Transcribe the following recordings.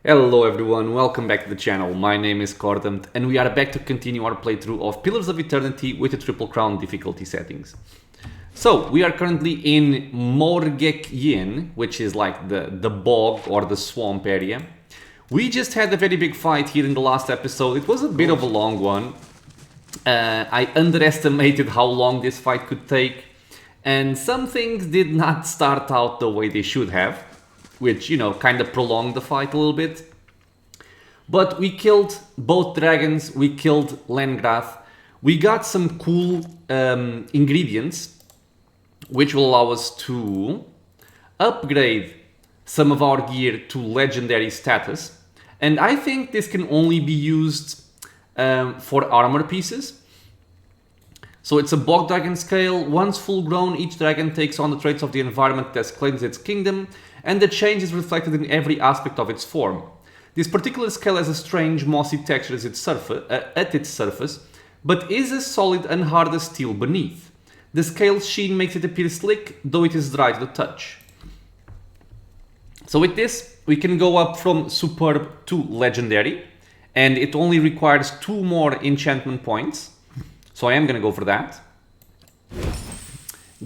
Hello everyone, welcome back to the channel. My name is Cordant and we are back to continue our playthrough of Pillars of Eternity with the Triple Crown difficulty settings. So, we are currently in Morgek Yin, which is like the bog or the swamp area. We just had a very big fight here in the last episode. It was a bit of a long one. I underestimated how long this fight could take, and some things did not start out the way they should have, which, you know, kind of prolonged the fight a little bit. But we killed both dragons, we killed Lengrath, we got some cool ingredients, which will allow us to upgrade some of our gear to legendary status. And I think this can only be used for armor pieces. So it's a bog dragon scale. Once full grown, each dragon takes on the traits of the environment that cleanses its kingdom, and the change is reflected in every aspect of its form. This particular scale has a strange mossy texture at its surface, but is as solid and hard as steel beneath. The scale's sheen makes it appear slick, though it is dry to the touch. So with this, we can go up from superb to legendary, and it only requires 2 more enchantment points. So I am gonna go for that,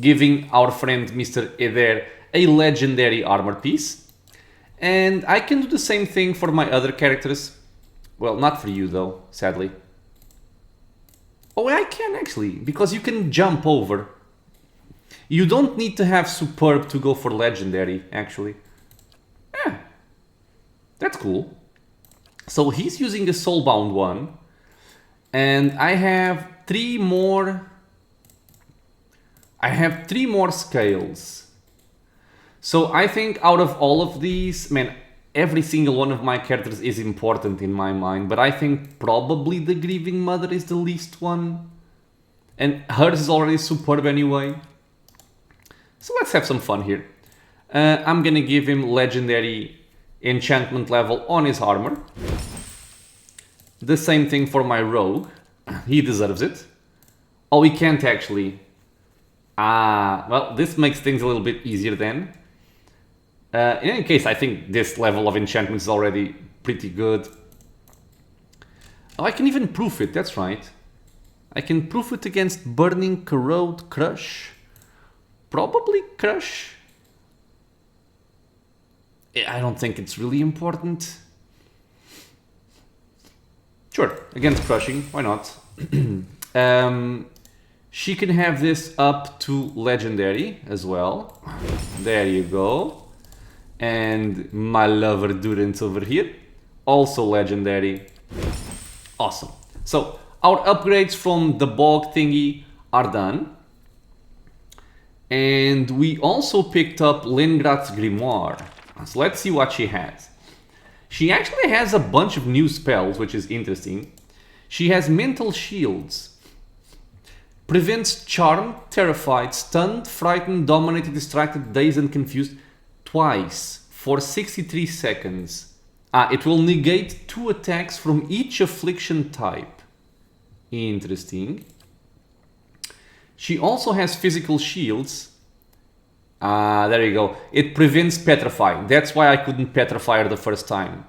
giving our friend Mr. Eder a legendary armor piece. And I can do the same thing for my other characters. Well, not for you though, sadly. Oh, I can actually, because you can jump over. You don't need to have superb to go for legendary, actually. Yeah, that's cool. So he's using a soulbound one, and I have 3 more scales. So I think out of all of these, man, every single one of my characters is important in my mind, but I think probably the Grieving Mother is the least one. And hers is already superb anyway. So let's have some fun here. I'm gonna give him legendary enchantment level on his armor. The same thing for my rogue. He deserves it. Oh, he can't actually. Well, this makes things a little bit easier then. In any case, I think this level of enchantment is already pretty good. Oh, I can even proof it, that's right. I can proof it against Burning, Corrode, Crush. Probably Crush. I don't think it's really important. Sure, against Crushing, why not? She can have this up to legendary as well. There you go. And my lover Durance over here, also legendary. Awesome. So our upgrades from the bog thingy are done. And we also picked up Lengrath's grimoire. So let's see what she has. She actually has a bunch of new spells, which is interesting. She has mental shields. Prevents charmed, terrified, stunned, frightened, dominated, distracted, dazed and confused twice for 63 seconds. It will negate 2 attacks from each affliction type. Interesting. She also has physical shields. There you go. It prevents petrify. That's why I couldn't petrify her the first time.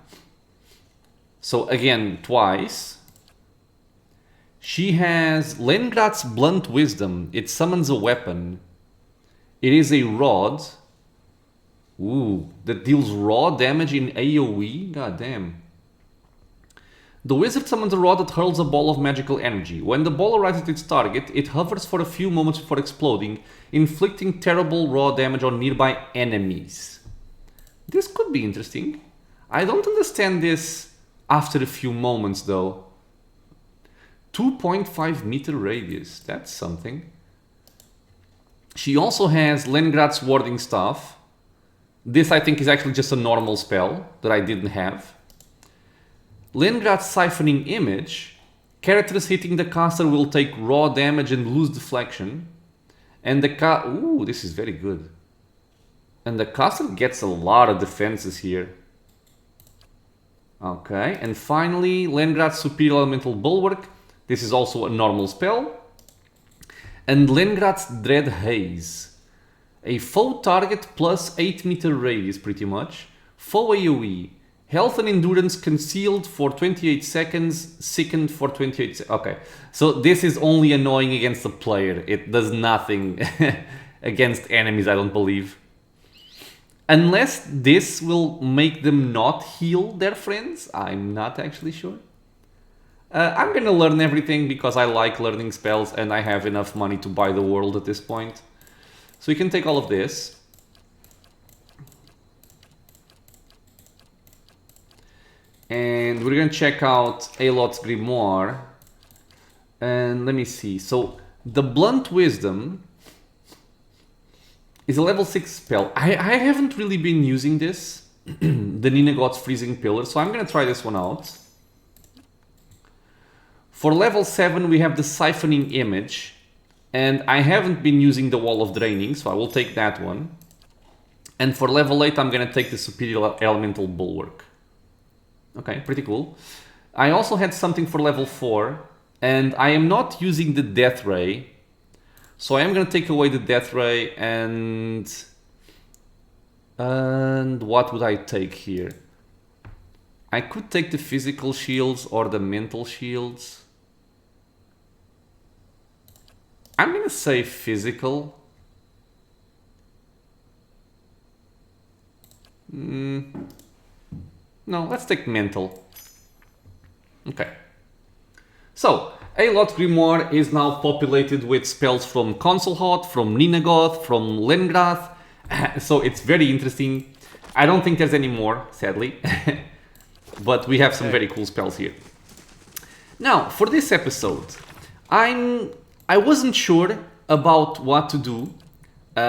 So again, twice. She has Lengrath's Blunt Wisdom. It summons a weapon. It is a rod. Ooh, that deals raw damage in AoE? God damn. The wizard summons a rod that hurls a ball of magical energy. When the ball arrives at its target, it hovers for a few moments before exploding, inflicting terrible raw damage on nearby enemies. This could be interesting. I don't understand this after a few moments though. 2.5 meter radius, that's something. She also has Lengrath's Warding Staff. This I think is actually just a normal spell that I didn't have. Lengrath's Siphoning Image. Characters hitting the caster will take raw damage and lose deflection. And the ooh, this is very good. And the caster gets a lot of defenses here. Okay, and finally, Lengrath's Superior Elemental Bulwark. This is also a normal spell. And Lengrath's Dread Haze. A foe target plus 8 meter radius, pretty much. Foe AoE. Health and endurance concealed for 28 seconds, sickened for 28 seconds. Okay, so this is only annoying against the player. It does nothing against enemies, I don't believe. Unless this will make them not heal their friends, I'm not actually sure. I'm gonna learn everything because I like learning spells and I have enough money to buy the world at this point. So you can take all of this. And we're gonna check out Alot's Grimoire. And let me see. So the Blunt Wisdom is a level 6 spell. I haven't really been using this, the Ninagoth's Freezing Pillar, so I'm gonna try this one out. For level 7 we have the Siphoning Image, and I haven't been using the Wall of Draining, so I will take that one. And for level 8 I'm gonna take the Superior Elemental Bulwark. Okay, pretty cool. I also had something for level 4, and I am not using the Death Ray, so I am going to take away the Death Ray, and what would I take here? I could take the physical shields or the mental shields. I'm going to say physical. No, let's take mental. Okay. So, Alot's Grimoire is now populated with spells from Consulhot, from Ninagoth, from Lengrath. So it's very interesting. I don't think there's any more, sadly. But we have some very cool spells here. Now, for this episode, I wasn't sure about what to do.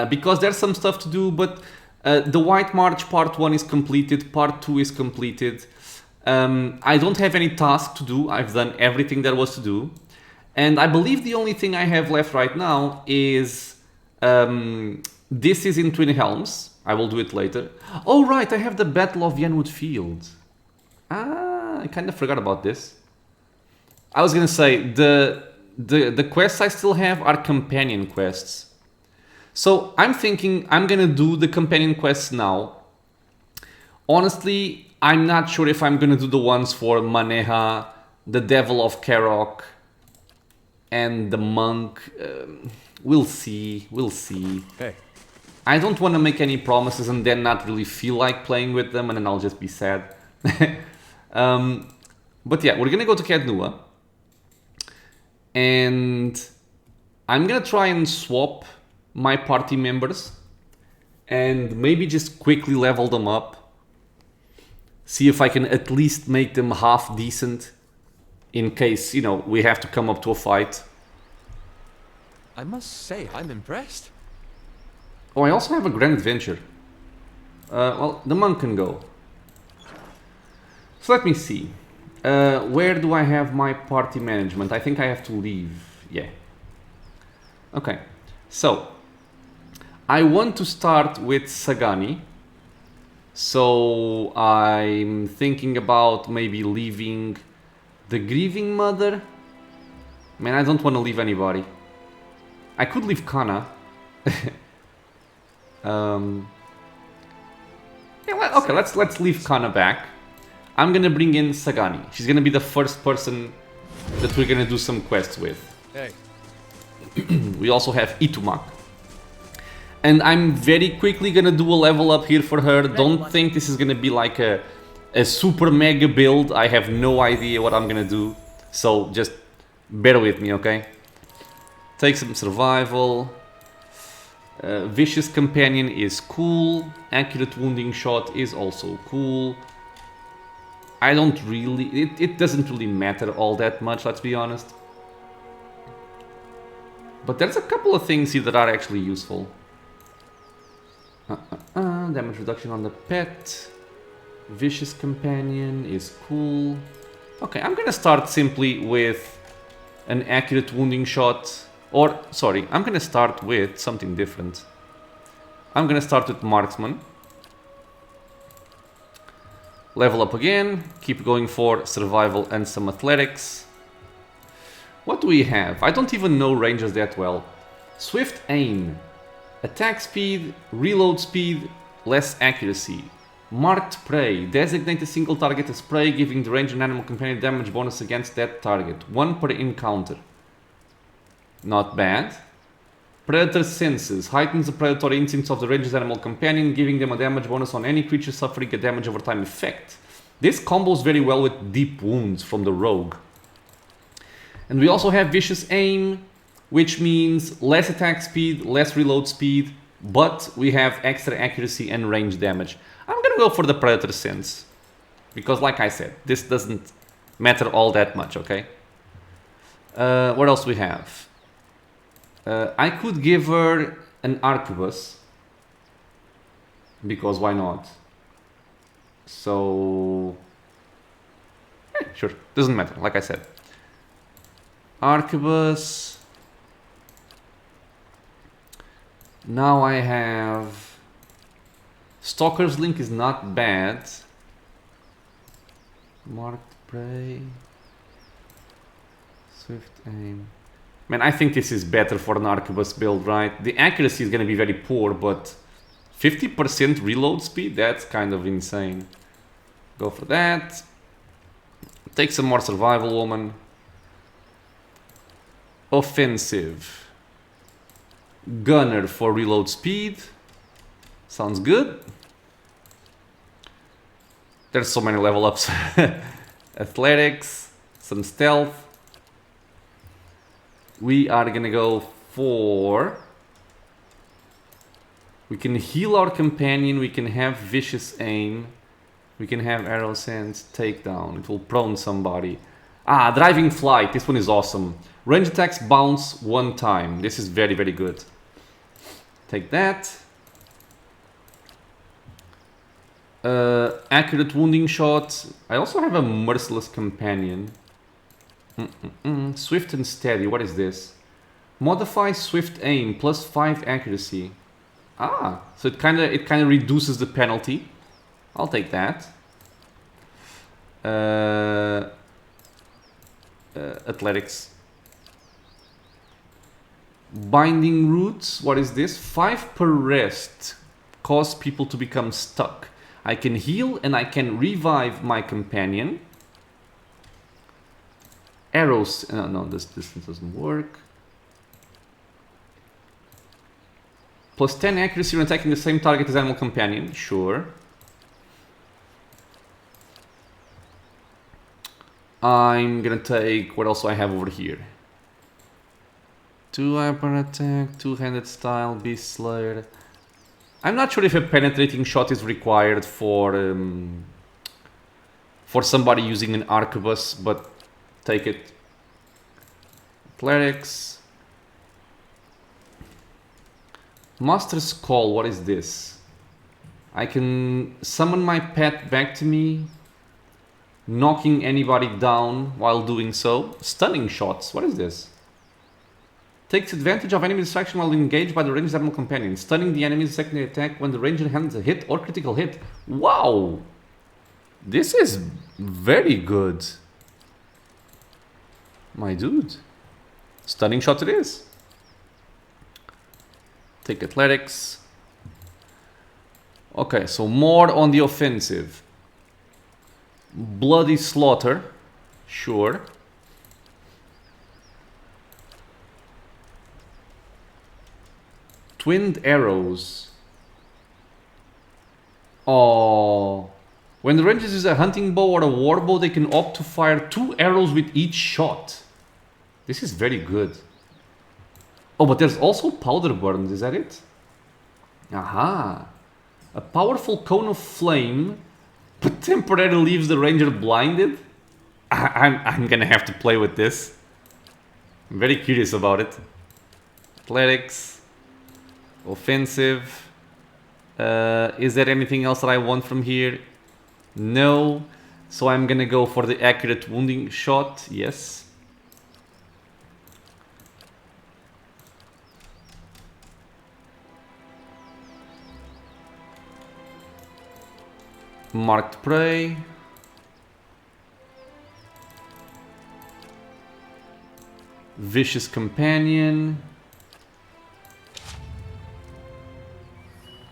Because there's some stuff to do, but the White March part 1 is completed, part 2 is completed. I don't have any task to do, I've done everything there was to do. And I believe the only thing I have left right now is... this is in Twin Helms, I will do it later. Oh right, I have the Battle of Yenwood Field. I kind of forgot about this. I was gonna say, the quests I still have are companion quests. So I'm thinking I'm gonna do the companion quests now. Honestly, I'm not sure if I'm gonna do the ones for Maneha, the Devil of Karok, and the Monk. We'll see, we'll see. Hey. I don't want to make any promises and then not really feel like playing with them, and then I'll just be sad. But yeah, we're gonna go to Caed Nua. And I'm gonna try and swap my party members and maybe just quickly level them up. See if I can at least make them half decent in case, you know, we have to come up to a fight. I must say, I'm impressed. Oh, I also have a Grand Adventure. Well, the monk can go. So let me see. Where do I have my party management? I think I have to leave. Yeah. Okay. So, I want to start with Sagani. So, I'm thinking about maybe leaving the Grieving Mother. Man, I don't want to leave anybody. I could leave Kana. Yeah, okay, let's leave Kana back. I'm gonna bring in Sagani. She's gonna be the first person that we're gonna do some quests with. Hey. We also have Itumak. And I'm very quickly gonna do a level up here for her. Don't think this is gonna be like a super mega build. I have no idea what I'm gonna do. So just bear with me, okay? Take some survival. Vicious Companion is cool. Accurate Wounding Shot is also cool. I don't really... It doesn't really matter all that much, let's be honest. But there's a couple of things here that are actually useful. Damage reduction on the pet. Vicious Companion is cool. Okay, I'm gonna start simply with an Accurate Wounding Shot. Or, sorry, I'm gonna start with something different. I'm gonna start with Marksman. Level up again, keep going for survival and some athletics. What do we have? I don't even know rangers that well. Swift aim, attack speed, reload speed, less accuracy. Marked prey. Designate a single target as prey, giving the ranger and animal companion damage bonus against that target. 1 per encounter. Not bad. Predator senses. Heightens the predatory instincts of the ranger's animal companion, giving them a damage bonus on any creature suffering a damage over time effect. This combos very well with deep wounds from the rogue. And we also have vicious aim, which means less attack speed, less reload speed, but we have extra accuracy and range damage. I'm gonna go for the predator sense, because like I said, this doesn't matter all that much, okay? What else we have? I could give her an arquebus, because why not? So, sure, doesn't matter, like I said. Arquebus. Now I have... Stalker's Link is not bad. Marked prey. Swift aim. Man, I think this is better for an arquebus build, right? The accuracy is going to be very poor, but 50% reload speed? That's kind of insane. Go for that. Take some more survival, woman. Offensive. Gunner for reload speed. Sounds good. There's so many level ups. Athletics. Some stealth. We are gonna go for... We can heal our companion, we can have vicious aim, we can have arrow sense, takedown, it will prone somebody. Ah, driving flight, this one is awesome. Range attacks bounce 1 time, this is very, very good. Take that. Accurate wounding shot. I also have a merciless companion. Swift and steady, what is this? Modify swift aim, plus 5 accuracy. Ah, so it kind of reduces the penalty. I'll take that. Athletics. Binding roots, what is this? 5 per rest. Cause people to become stuck. I can heal and I can revive my companion. Arrows, no, this distance doesn't work. Plus 10 accuracy when attacking the same target as animal companion, sure. I'm gonna take, what else do I have over here? 2 hyper attack, 2-handed style, beast slayer. I'm not sure if a penetrating shot is required for somebody using an arquebus, but take it. Athletics. Master's Call, what is this? I can summon my pet back to me, knocking anybody down while doing so. Stunning shots, what is this? Takes advantage of enemy distraction while engaged by the ranged animal companion, stunning the enemy's secondary attack when the ranger hands a hit or critical hit. Wow! This is very good. My dude. Stunning shot it is. Take athletics. Okay, so more on the offensive. Bloody slaughter. Sure. Twinned arrows. Oh. When the rangers use a hunting bow or a war bow, they can opt to fire 2 arrows with each shot. This is very good. Oh, but there's also powder burns, is that it? Aha. A powerful cone of flame, but temporarily leaves the ranger blinded? I'm gonna have to play with this. I'm very curious about it. Athletics. Offensive. Is there anything else that I want from here? No. So I'm gonna go for the accurate wounding shot. Yes. Marked prey. Vicious companion.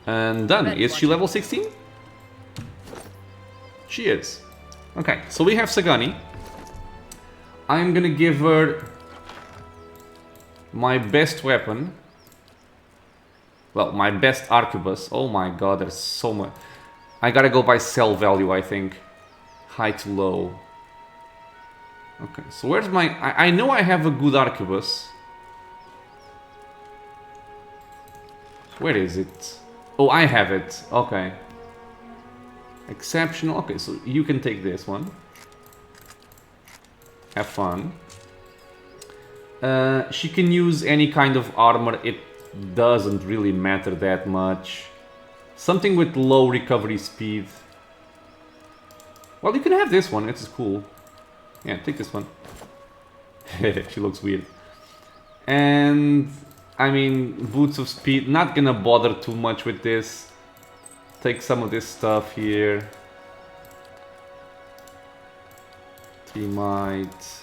And done. Is she level 16? She is. Okay, so we have Sagani. I'm gonna give her my best weapon. Well, my best arquebus. Oh my god, there's so much. I gotta go by sell value, I think. High to low. Okay, so where's my... I know I have a good arquebus. Where is it? Oh, I have it. Okay. Exceptional. Okay, so you can take this one. Have fun. She can use any kind of armor. It doesn't really matter that much. Something with low recovery speed. Well, you can have this one. It's cool. Yeah, take this one. She looks weird. And... I mean, boots of speed. Not gonna bother too much with this. Take some of this stuff here. 3 might.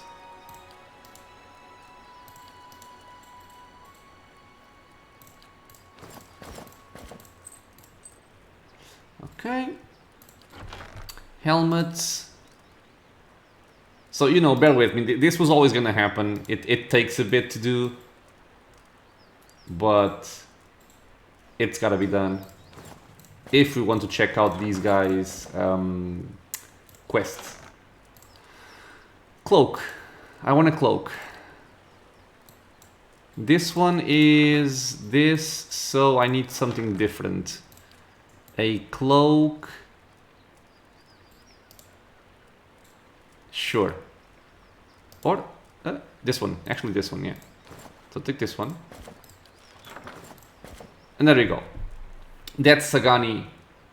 Okay. Helmets. So, you know, bear with me. This was always gonna happen. It takes a bit to do. But it's gotta be done. If we want to check out these guys' quests. Cloak. I want a cloak. This one is this, so I need something different. A cloak. Sure. Or this one. Actually, this one, yeah. So take this one. And there we go. That's Sagani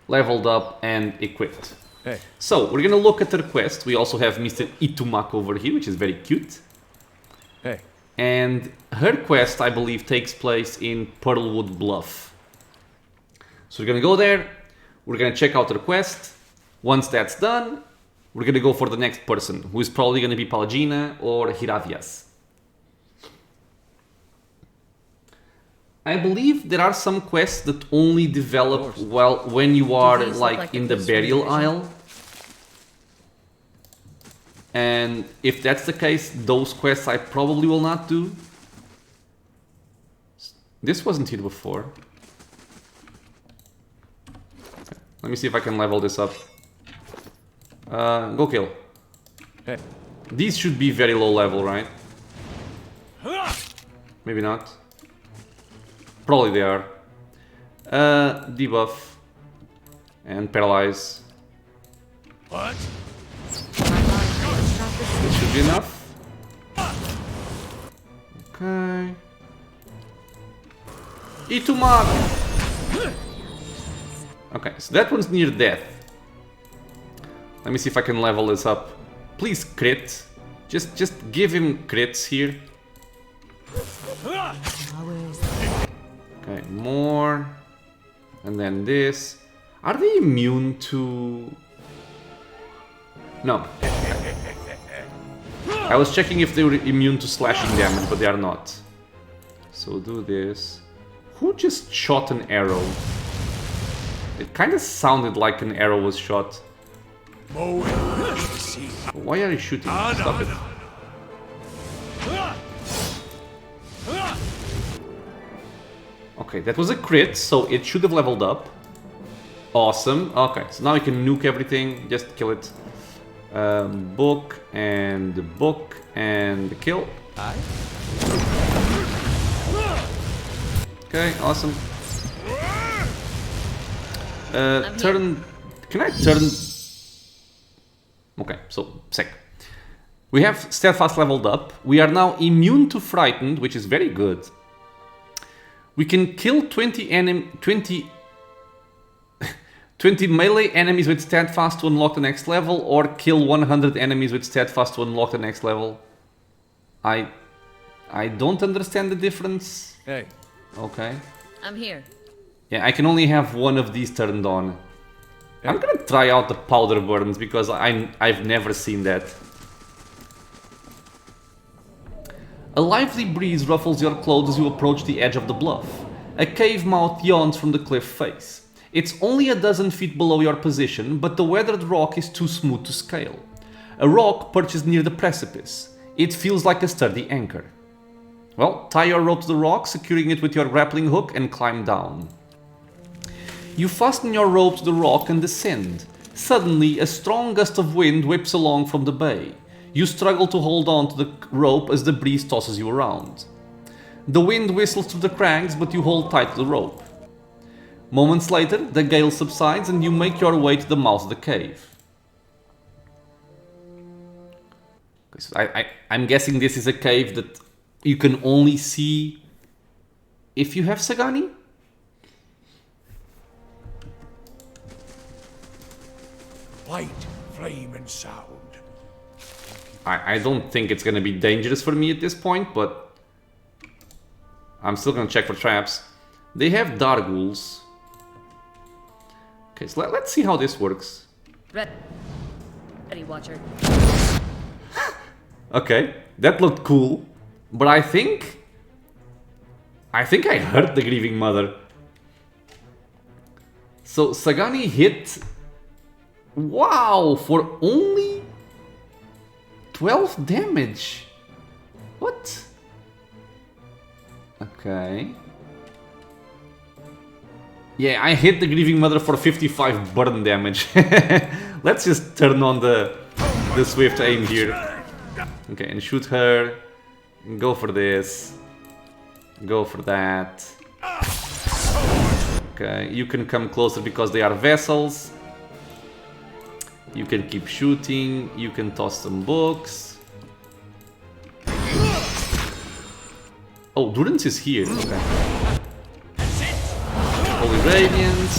leveled up and equipped. Hey. So we're gonna look at her quest. We also have Mr. Itumak over here, which is very cute. Hey. And her quest, I believe, takes place in Pearlwood Bluff. So we're gonna go there. We're gonna check out her quest. Once that's done, we're gonna go for the next person, who is probably gonna be Palagina or Hiravias. I believe there are some quests that only develop well when you are like in the burial isle. And if that's the case, those quests I probably will not do. This wasn't here before. Okay. Let me see if I can level this up. Go kill. Hey. These should be very low level, right? Maybe not. Probably they are. Debuff. And paralyze. What? This should be enough. Okay. Itumak! Okay, so that one's near death. Let me see if I can level this up. Please crit. Just give him crits here. Okay, more. And then this. Are they immune to... No. I was checking if they were immune to slashing damage, but they are not. So do this. Who just shot an arrow? It kind of sounded like an arrow was shot. Why are you shooting? Stop it. Okay, that was a crit, so it should have leveled up. Awesome. Okay, so now we can nuke everything. Just kill it. Book and the book and the kill. Okay, awesome. Turn. Can I turn? Okay, so sec. We have steadfast leveled up. We are now immune to frightened, which is very good. We can kill 20 melee enemies with steadfast to unlock the next level, or kill 100 enemies with steadfast to unlock the next level. I don't understand the difference. Hey. Okay. I'm here. Yeah, I can only have one of these turned on. Hey. I'm gonna try out the powder burns because I've never seen that. A lively breeze ruffles your clothes as you approach the edge of the bluff. A cave mouth yawns from the cliff face. It's only a dozen feet below your position, but the weathered rock is too smooth to scale. A rock perches near the precipice. It feels like a sturdy anchor. Well, tie your rope to the rock, securing it with your grappling hook, and climb down. You fasten your rope to the rock and descend. Suddenly, a strong gust of wind whips along from the bay. You struggle to hold on to the rope as the breeze tosses you around. The wind whistles through the crags, but you hold tight to the rope. Moments later, the gale subsides and you make your way to the mouth of the cave. I'm guessing this is a cave that you can only see if you have Sagani? Light, flame, and sound. I don't think it's gonna be dangerous for me at this point, but I'm still gonna check for traps. They have dark ghouls. Okay, so let's see how this works. Ready, Watcher. Okay, that looked cool, but I think I hurt the Grieving Mother. So Sagani hit, wow, for only 12 damage. What? Okay. Yeah, I hit the Grieving Mother for 55 burn damage. Let's just turn on the swift aim here. Okay, and shoot her. Go for this. Go for that. Okay, you can come closer because they are vessels. You can keep shooting. You can toss some books. Oh, Durance is here. Okay. Holy Radiance.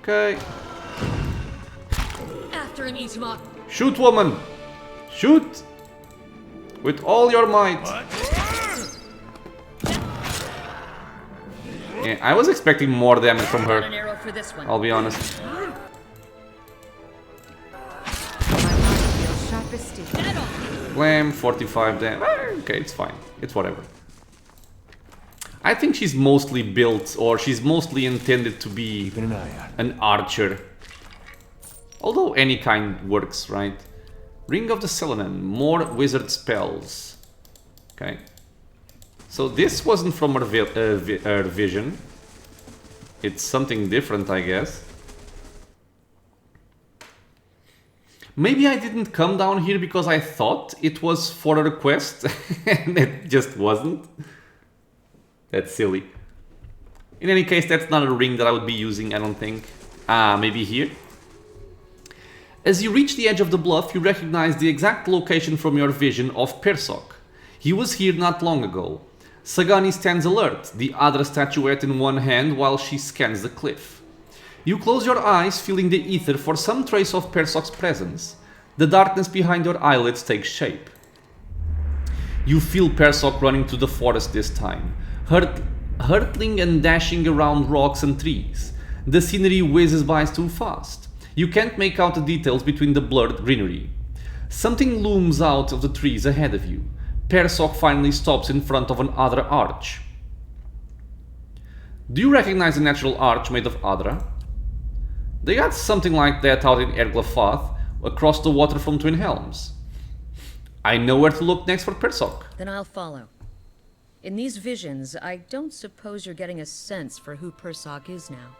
Okay. After him, Itama. Shoot, woman! Shoot! With all your might. Yeah, I was expecting more damage from her. An arrow for this one. I'll be honest. Blam, 45 damage. Okay, it's fine. It's whatever. I think she's mostly built, or she's mostly intended to be an archer. Although any kind works, right? Ring of the Selenon, more wizard spells. Okay. So this wasn't from her vision. It's something different, I guess. Maybe I didn't come down here because I thought it was for a request, and it just wasn't. That's silly. In any case, that's not a ring that I would be using, I don't think. Ah, maybe here? As you reach the edge of the bluff, you recognize the exact location from your vision of Persok. He was here not long ago. Sagani stands alert, the Adra statuette in one hand while she scans the cliff. You close your eyes, feeling the ether for some trace of Persok's presence. The darkness behind your eyelids takes shape. You feel Persok running through the forest this time, hurtling and dashing around rocks and trees. The scenery whizzes by too fast. You can't make out the details between the blurred greenery. Something looms out of the trees ahead of you. Persok finally stops in front of an Adra arch. Do you recognize the natural arch made of Adra? They got something like that out in Erglafath, across the water from Twin Helms. I know where to look next for Persok. Then I'll follow. In these visions, I don't suppose you're getting a sense for who Persok is now.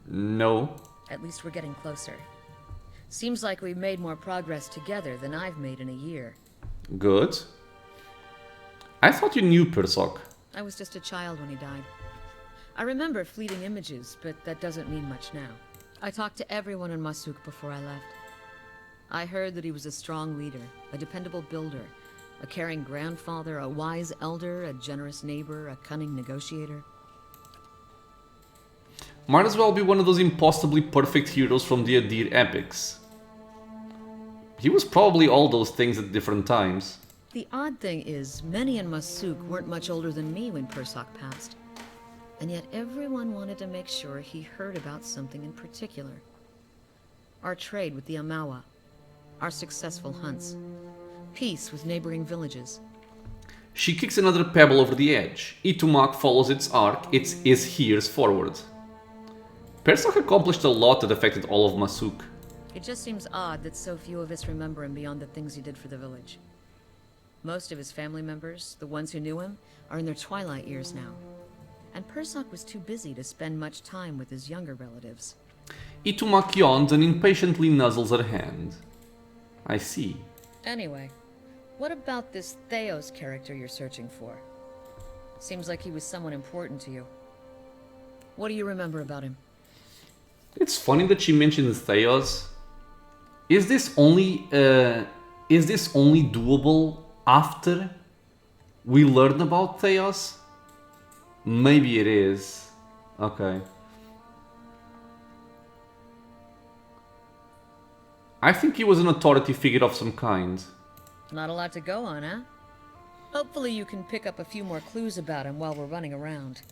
No. At least we're getting closer. Seems like we've made more progress together than I've made in a year. Good. I thought you knew Persok. I was just a child when he died. I remember fleeting images, but that doesn't mean much now. I talked to everyone in Masuk before I left. I heard that he was a strong leader, a dependable builder, a caring grandfather, a wise elder, a generous neighbor, a cunning negotiator. Might as well be one of those impossibly perfect heroes from the Adir epics. He was probably all those things at different times. The odd thing is, many in Masuk weren't much older than me when Persok passed. And yet everyone wanted to make sure he heard about something in particular. Our trade with the Amawa, our successful hunts, peace with neighboring villages. She kicks another pebble over the edge. Itumak follows its arc, its hears forward. Persok accomplished a lot that affected all of Masuk. It just seems odd that so few of us remember him beyond the things he did for the village. Most of his family members, the ones who knew him, are in their twilight years now. And Persok was too busy to spend much time with his younger relatives. Itumak yawns and impatiently nuzzles her hand. I see. Anyway, what about this Theos character you're searching for? Seems like he was someone important to you. What do you remember about him? It's funny that she mentions Theos. Is this only doable after we learn about Theos? Maybe it is. Okay. I think he was an authority figure of some kind. Not a lot to go on, huh? Hopefully you can pick up a few more clues about him while we're running around.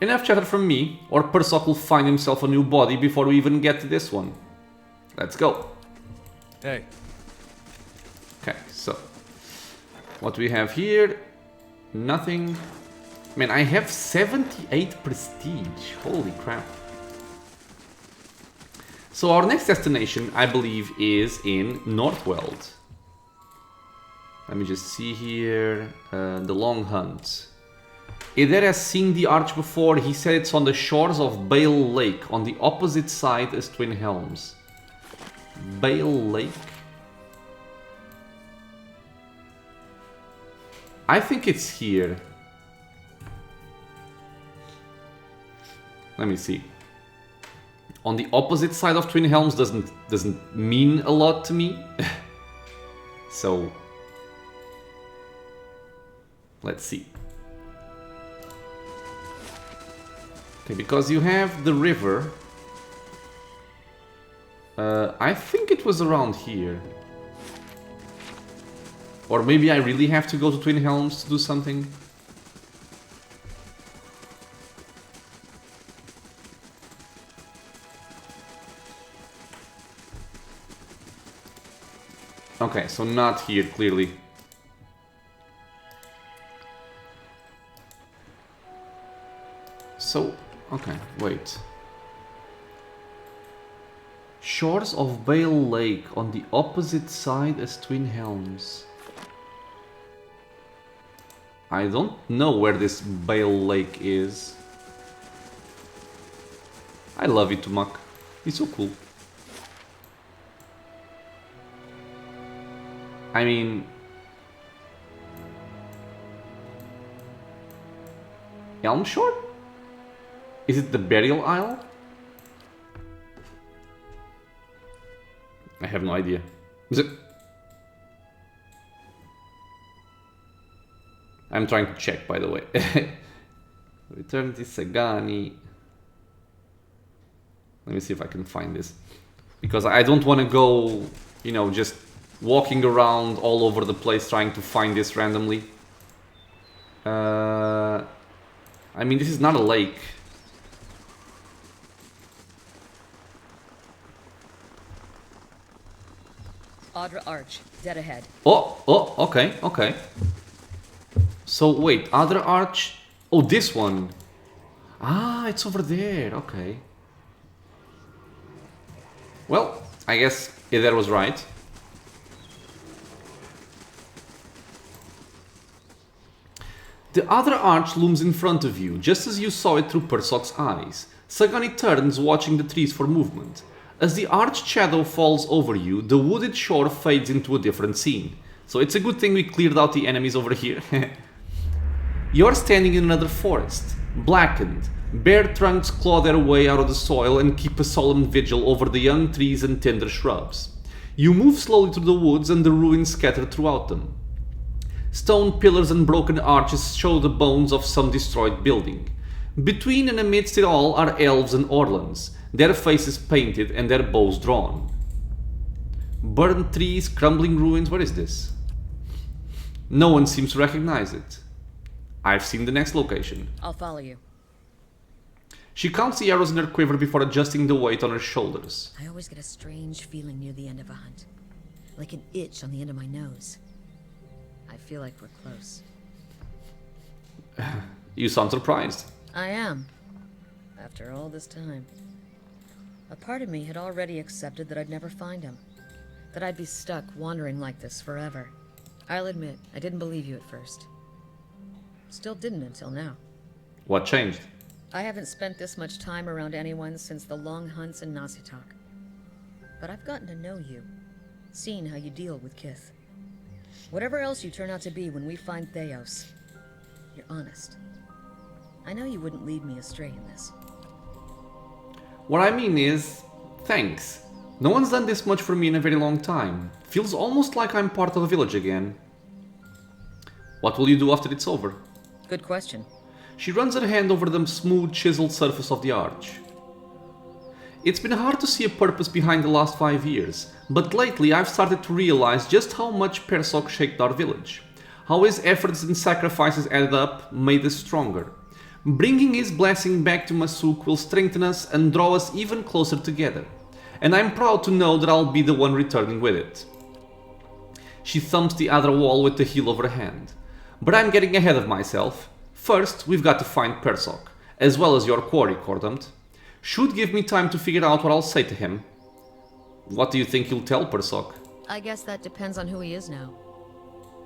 Enough chatter from me, or Persok will find himself a new body before we even get to this one. Let's go. Hey. Okay, so what we have here, nothing. Man, I have 78 prestige. Holy crap. So our next destination, I believe, is in Northweld. Let me just see here. The Long Hunt. Eder has seen the arch before. He said it's on the shores of Bale Lake, on the opposite side as Twin Helms. Bale Lake? I think it's here. Let me see. On the opposite side of Twin Helms doesn't mean a lot to me. So let's see. Okay, because you have the river. I think it was around here. Or maybe I really have to go to Twin Helms to do something. Okay, so not here, clearly. So, okay, wait. Shores of Bale Lake on the opposite side as Twin Helms. I don't know where this Bale Lake is. I love Itumak. He's so cool. I mean... Elmshore? Is it the Burial Isle? I have no idea. Is it? I'm trying to check, by the way. Return to Sagani. Let me see if I can find this. Because I don't want to go, you know, just walking around all over the place trying to find this randomly. I mean, this is not a lake. Audra Arch, dead ahead. Oh, okay, okay. So wait, other arch? Oh, this one. Ah, it's over there, okay. Well, I guess Eder was right. The other arch looms in front of you, just as you saw it through Persok's eyes. Sagani turns, watching the trees for movement. As the arched shadow falls over you, the wooded shore fades into a different scene. So it's a good thing we cleared out the enemies over here. You're standing in another forest, blackened. Bare trunks claw their way out of the soil and keep a solemn vigil over the young trees and tender shrubs. You move slowly through the woods and the ruins scattered throughout them. Stone pillars and broken arches show the bones of some destroyed building. Between and amidst it all are elves and orlans, their faces painted and their bows drawn. Burned trees, crumbling ruins, what is this? No one seems to recognize it. I've seen the next location. I'll follow you. She counts the arrows in her quiver before adjusting the weight on her shoulders. I always get a strange feeling near the end of a hunt. Like an itch on the end of my nose. I feel like we're close. You sound surprised. I am. After all this time. A part of me had already accepted that I'd never find him. That I'd be stuck wandering like this forever. I'll admit, I didn't believe you at first. Still didn't until now. What changed? I haven't spent this much time around anyone since the long hunts in Nasitok. But I've gotten to know you. Seen how you deal with Kith. Whatever else you turn out to be when we find Theos, you're honest. I know you wouldn't lead me astray in this. What I mean is, thanks. No one's done this much for me in a very long time. Feels almost like I'm part of a village again. What will you do after it's over? Good question. She runs her hand over the smooth, chiseled surface of the arch. It's been hard to see a purpose behind the last 5 years, but lately I've started to realize just how much Persok shaped our village. How his efforts and sacrifices added up made us stronger. Bringing his blessing back to Masuk will strengthen us and draw us even closer together. And I'm proud to know that I'll be the one returning with it. She thumps the other wall with the heel of her hand. But I'm getting ahead of myself. First, we've got to find Persok, as well as your quarry, Cordumt. Should give me time to figure out what I'll say to him. What do you think you'll tell Persok? I guess that depends on who he is now.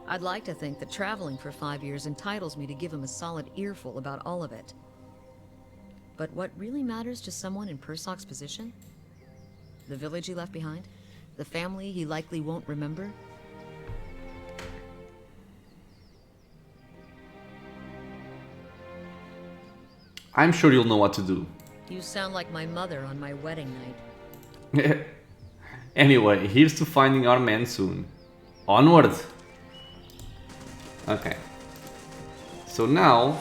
I'd like to think that traveling for 5 years entitles me to give him a solid earful about all of it. But what really matters to someone in Persok's position? The village he left behind? The family he likely won't remember? I'm sure you'll know what to do. You sound like my mother on my wedding night. Anyway, here's to finding our man soon. Onward! Okay. So now,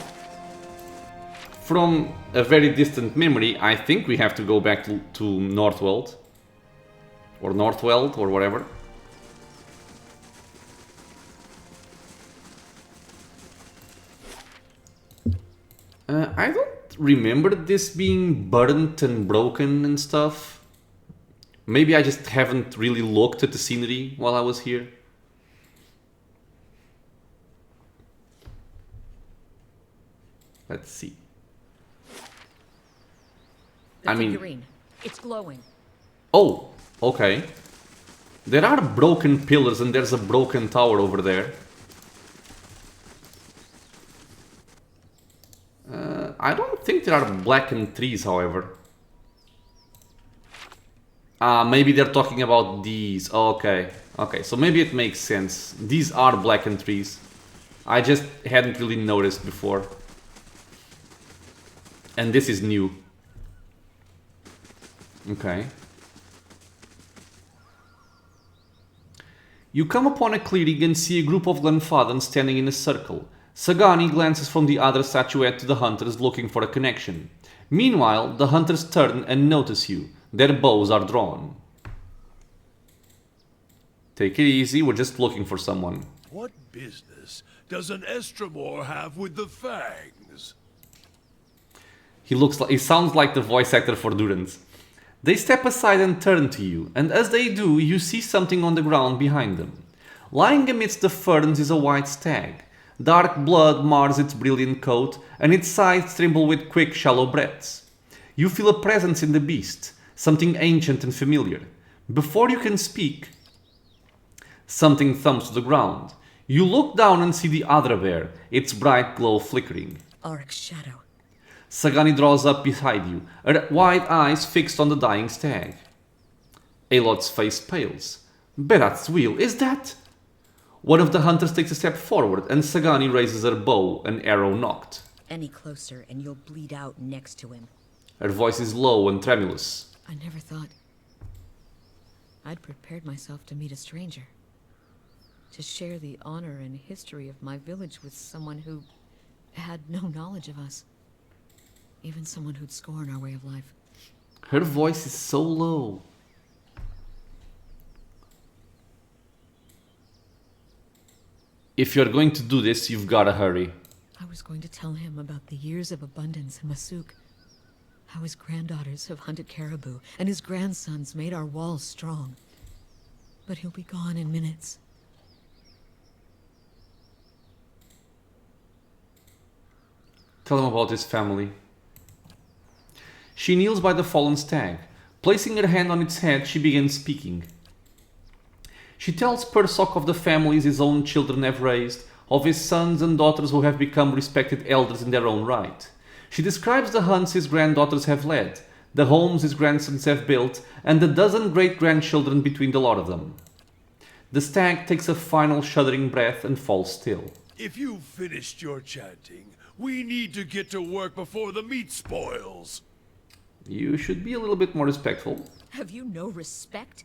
from a very distant memory, I think we have to go back to Northweld. Or Northweld, or whatever. I don't remember this being burnt and broken and stuff. Maybe I just haven't really looked at the scenery while I was here. Let's see. The I mean... figurine. It's glowing. Oh, okay. There are broken pillars and there's a broken tower over there. I don't think there are blackened trees, however. Maybe they're talking about these. Oh, okay. Okay, so maybe it makes sense. These are blackened trees. I just hadn't really noticed before. And this is new. Okay. You come upon a clearing and see a group of Glenfaddens standing in a circle. Sagani glances from the other statuette to the hunters looking for a connection. Meanwhile, the hunters turn and notice you. Their bows are drawn. Take it easy, we're just looking for someone. What business does an Estremor have with the fangs? He sounds like the voice actor for Durance. They step aside and turn to you, and as they do, you see something on the ground behind them. Lying amidst the ferns is a white stag. Dark blood mars its brilliant coat, and its sides tremble with quick, shallow breaths. You feel a presence in the beast, something ancient and familiar. Before you can speak, something thumps to the ground. You look down and see the other bear, its bright glow flickering. Auric's shadow. Sagani draws up beside you, her wide eyes fixed on the dying stag. Alot's face pales. Berat's wheel, is that? One of the hunters takes a step forward, and Sagani raises her bow, an arrow nocked. Any closer and you'll bleed out next to him. Her voice is low and tremulous. I never thought I'd prepared myself to meet a stranger. To share the honor and history of my village with someone who had no knowledge of us. Even someone who'd scorn our way of life. Her voice is so low. If you're going to do this, you've gotta hurry. I was going to tell him about the years of abundance in Masuk. How his granddaughters have hunted caribou, and his grandsons made our walls strong. But he'll be gone in minutes. Tell him about his family. She kneels by the fallen stag. Placing her hand on its head, she begins speaking. She tells Persok of the families his own children have raised, of his sons and daughters who have become respected elders in their own right. She describes the hunts his granddaughters have led, the homes his grandsons have built, and the dozen great-grandchildren between the lot of them. The stag takes a final shuddering breath and falls still. If you've finished your chanting, we need to get to work before the meat spoils. You should be a little bit more respectful. Have you no respect?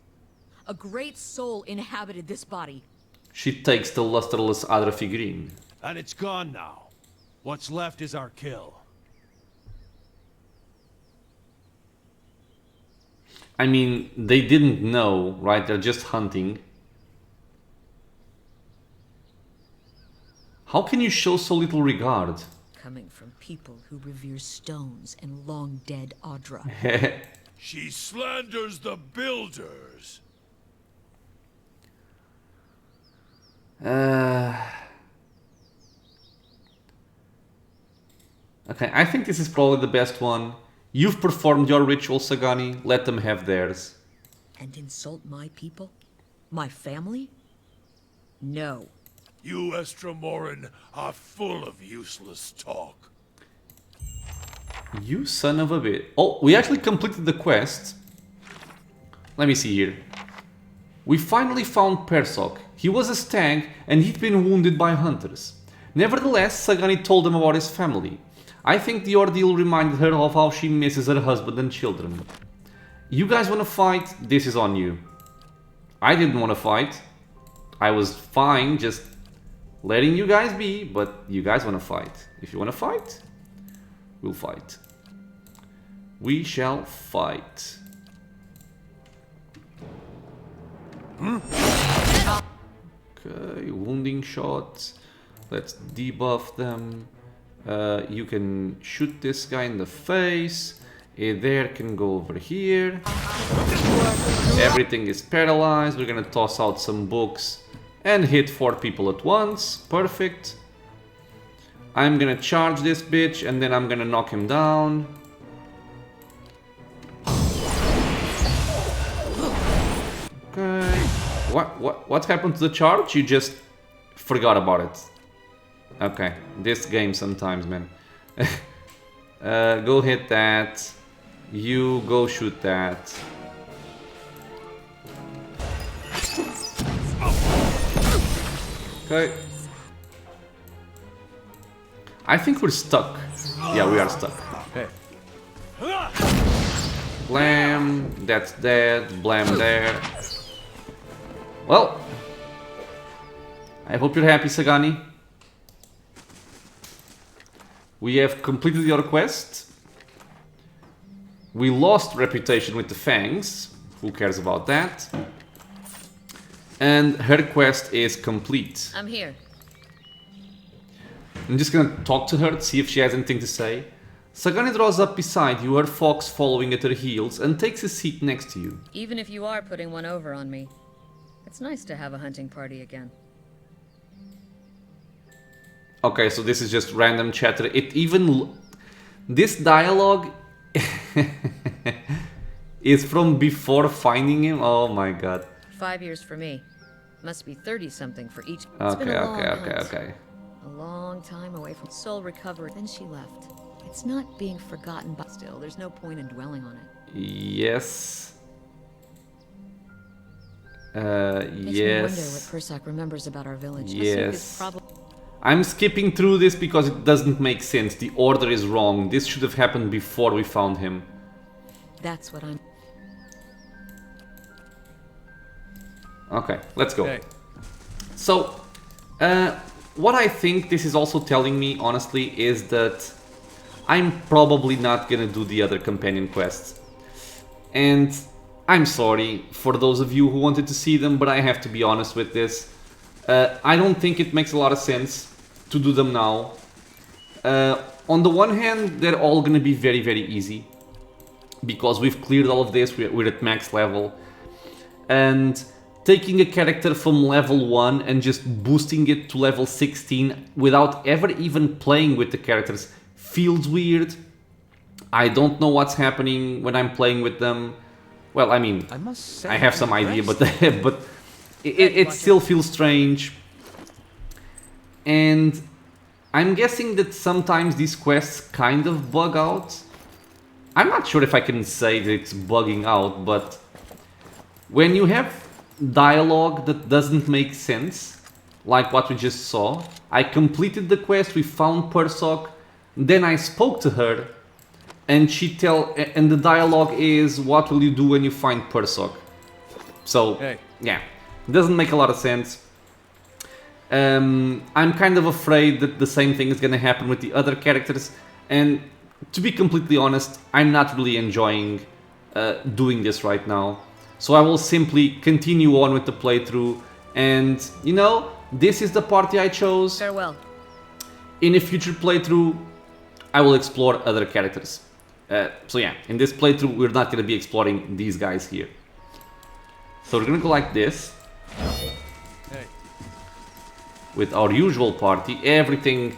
A great soul inhabited this body. She takes the lusterless Adra figurine. And it's gone now. What's left is our kill. I mean, they didn't know, right? They're just hunting. How can you show so little regard? Coming from people who revere stones and long-dead Adra. She slanders the builders. Okay, I think this is probably the best one. You've performed your ritual, Sagani. Let them have theirs. And insult my people? My family? No. You Estramoran are full of useless talk. You son of a bit. Oh, we actually completed the quest. Let me see here. We finally found Persok. He was a stag and he'd been wounded by hunters. Nevertheless, Sagani told him about his family. I think the ordeal reminded her of how she misses her husband and children. You guys want to fight? This is on you. I didn't want to fight. I was fine just letting you guys be, but you guys want to fight. If you want to fight, we'll fight. We shall fight. Okay, wounding shots. Let's debuff them. You can shoot this guy in the face. There can go over here. Everything is paralyzed. We're gonna toss out some books and hit 4 people at once. Perfect. I'm gonna charge this bitch and then I'm gonna knock him down. Okay. What happened to the charge? You just forgot about it. Okay, this game sometimes, man. Go hit that. You go shoot that. Okay. I think we're stuck. Yeah, we are stuck. Hey. Blam, that's dead. Blam there. Well, I hope you're happy, Sagani. We have completed your quest. We lost reputation with the Fangs. Who cares about that? And her quest is complete. I'm here. I'm just gonna talk to her to see if she has anything to say. Sagani draws up beside you, her fox following at her heels, and takes a seat next to you. Even if you are putting one over on me, it's nice to have a hunting party again. Okay, so this is just random chatter. This dialogue is from before finding him. Oh my god. 5 years for me. Must be 30-something for each. Okay. A long time away from soul recovery. Then she left. It's not being forgotten, but still, there's no point in dwelling on it. Yes. Makes me wonder what Yes. Persak remembers about our village. Yes. I'm skipping through this because it doesn't make sense. The order is wrong. This should have happened before we found him. That's what I'm. Okay, let's go. Hey. So, what I think this is also telling me, honestly, is that I'm probably not gonna do the other companion quests. And I'm sorry for those of you who wanted to see them, but I have to be honest with this. I don't think it makes a lot of sense to do them now. On the one hand, they're all gonna be very, very easy. Because we've cleared all of this, we're at max level. And taking a character from level 1 and just boosting it to level 16 without ever even playing with the characters feels weird. I don't know what's happening when I'm playing with them. Well, I mean, I must say I have I'm some idea, impressed. but it still feels strange. And I'm guessing that sometimes these quests kind of bug out. I'm not sure if I can say that it's bugging out, but when you have dialogue that doesn't make sense, like what we just saw, I completed the quest, we found Persok, then I spoke to her, and and the dialogue is, what will you do when you find Persok? So, Hey. yeah, it doesn't make a lot of sense. I'm kind of afraid that the same thing is gonna happen with the other characters, and to be completely honest, I'm not really enjoying doing this right now. So I will simply continue on with the playthrough, and you know, this is the party I chose. Farewell. In a future playthrough, I will explore other characters. So yeah, in this playthrough, we're not gonna be exploring these guys here. So we're gonna go like this. Hey. With our usual party, everything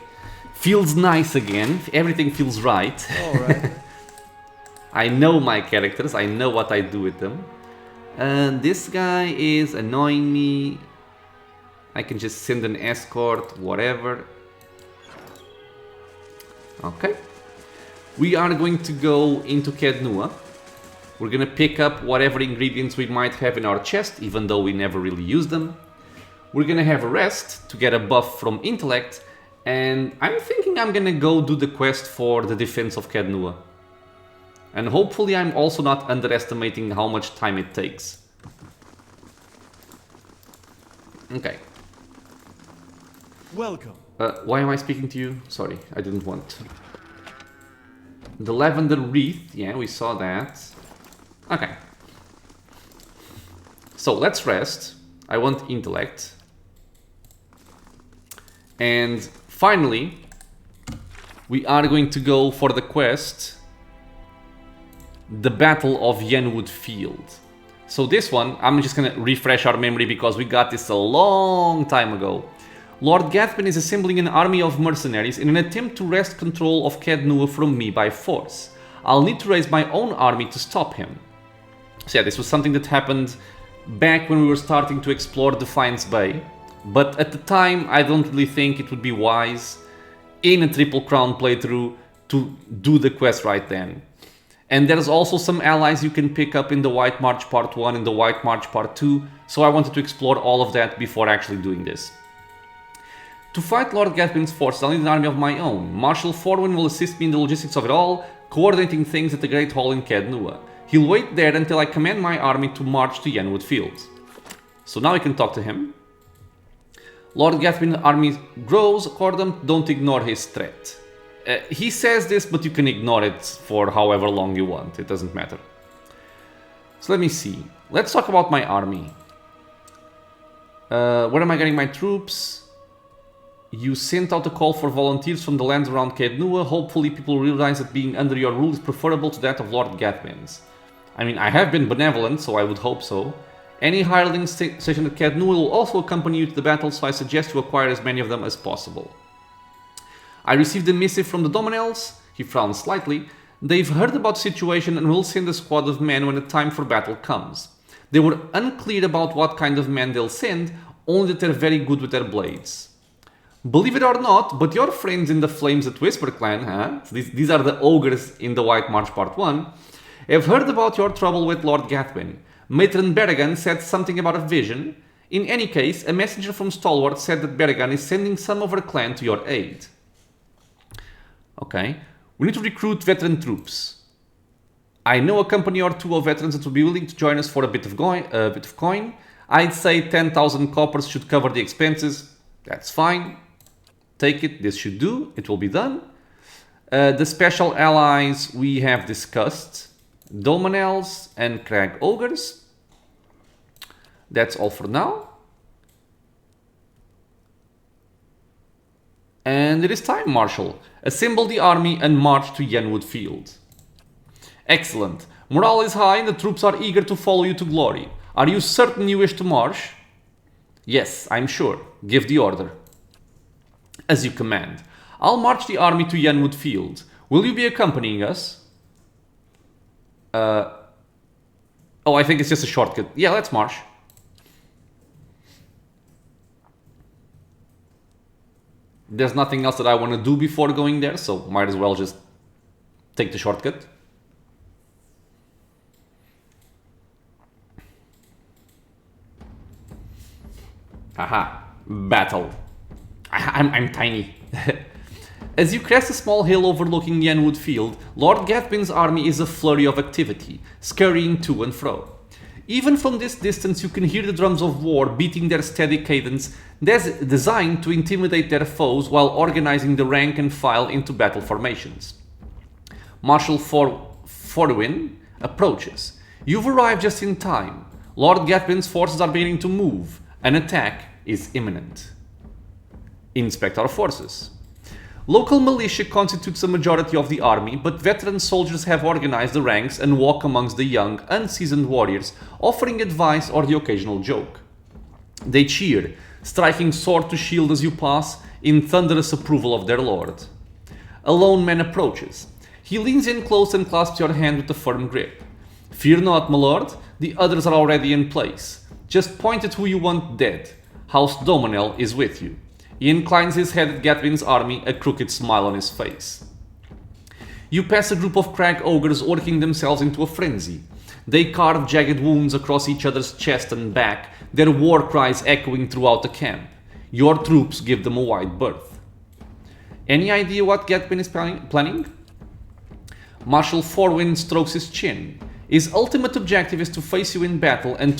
feels nice again, everything feels right. Alright. I know my characters, I know what I do with them. This guy is annoying me. I can just send an escort, whatever. Okay. We are going to go into Caed Nua. We're gonna pick up whatever ingredients we might have in our chest, even though we never really use them. We're gonna have a rest to get a buff from intellect, and I'm thinking I'm gonna go do the quest for the defense of Caed Nua. And hopefully I'm also not underestimating how much time it takes. Okay. Welcome. Why am I speaking to you? Sorry, I didn't want to. The lavender wreath, yeah, we saw that. Okay. So let's rest. I want intellect. And finally, we are going to go for the quest, the Battle of Yenwood Field. So this one, I'm just gonna refresh our memory because we got this a long time ago. Lord Gathman is assembling an army of mercenaries in an attempt to wrest control of Caed Nua from me by force. I'll need to raise my own army to stop him. So yeah, this was something that happened back when we were starting to explore Defiance Bay. But at the time, I don't really think it would be wise in a Triple Crown playthrough to do the quest right then. And there's also some allies you can pick up in the White March Part 1 and the White March Part 2, so I wanted to explore all of that before actually doing this. To fight Lord Gathman's forces, I'll need an army of my own. Marshal Forwin will assist me in the logistics of it all, coordinating things at the Great Hall in Caed Nua. He'll wait there until I command my army to march to Yenwood Field. So now we can talk to him. Lord Gathman's army grows, Cordam, don't ignore his threat. He says this, but you can ignore it for however long you want, it doesn't matter. So let me see. Let's talk about my army. Where am I getting my troops? You sent out a call for volunteers from the lands around Caed Nua. Hopefully people realize that being under your rule is preferable to that of Lord Gathman's. I mean, I have been benevolent, so I would hope so. Any hirelings stationed at Caed Nua will also accompany you to the battle, so I suggest you acquire as many of them as possible. I received a missive from the Dominels. He frowned slightly. They've heard about the situation and will send a squad of men when the time for battle comes. They were unclear about what kind of men they'll send, only that they're very good with their blades. Believe it or not, but your friends in the Flames at Whisper Clan, huh? These are the ogres in the White March Part 1, have heard about your trouble with Lord Gathman. Matron Berrigan said something about a vision. In any case, a messenger from Stalwart said that Berrigan is sending some of her clan to your aid. Okay, we need to recruit veteran troops. I know a company or two of veterans that will be willing to join us for a bit of coin. I'd say 10,000 coppers should cover the expenses. That's fine. Take it, this should do, it will be done. The special allies we have discussed. Dolmenels and Crag Ogres. That's all for now. And it is time, Marshal. Assemble the army and march to Yenwood Field. Excellent. Morale is high and the troops are eager to follow you to glory. Are you certain you wish to march? Yes, I'm sure. Give the order. As you command. I'll march the army to Yenwood Field. Will you be accompanying us? Oh, I think it's just a shortcut. Yeah, let's march. There's nothing else that I want to do before going there, so might as well just take the shortcut. Haha, battle. I'm tiny. As you crest a small hill overlooking Yenwood Field, Lord Gathbin's army is a flurry of activity, scurrying to and fro. Even from this distance you can hear the drums of war beating their steady cadence, designed to intimidate their foes while organizing the rank and file into battle formations. Marshal Forwin approaches. You've arrived just in time. Lord Gathbin's forces are beginning to move. An attack is imminent. Inspect our forces. Local militia constitutes a majority of the army, but veteran soldiers have organized the ranks and walk amongst the young, unseasoned warriors, offering advice or the occasional joke. They cheer, striking sword to shield as you pass, in thunderous approval of their lord. A lone man approaches. He leans in close and clasps your hand with a firm grip. Fear not, my lord, the others are already in place. Just point at who you want dead. House Dominel is with you. He inclines his head at Gathbin's army, a crooked smile on his face. You pass a group of crag ogres working themselves into a frenzy. They carve jagged wounds across each other's chest and back, their war cries echoing throughout the camp. Your troops give them a wide berth. Any idea what Gathbin is planning? Marshal Forwin strokes his chin. His ultimate objective is to face you in battle and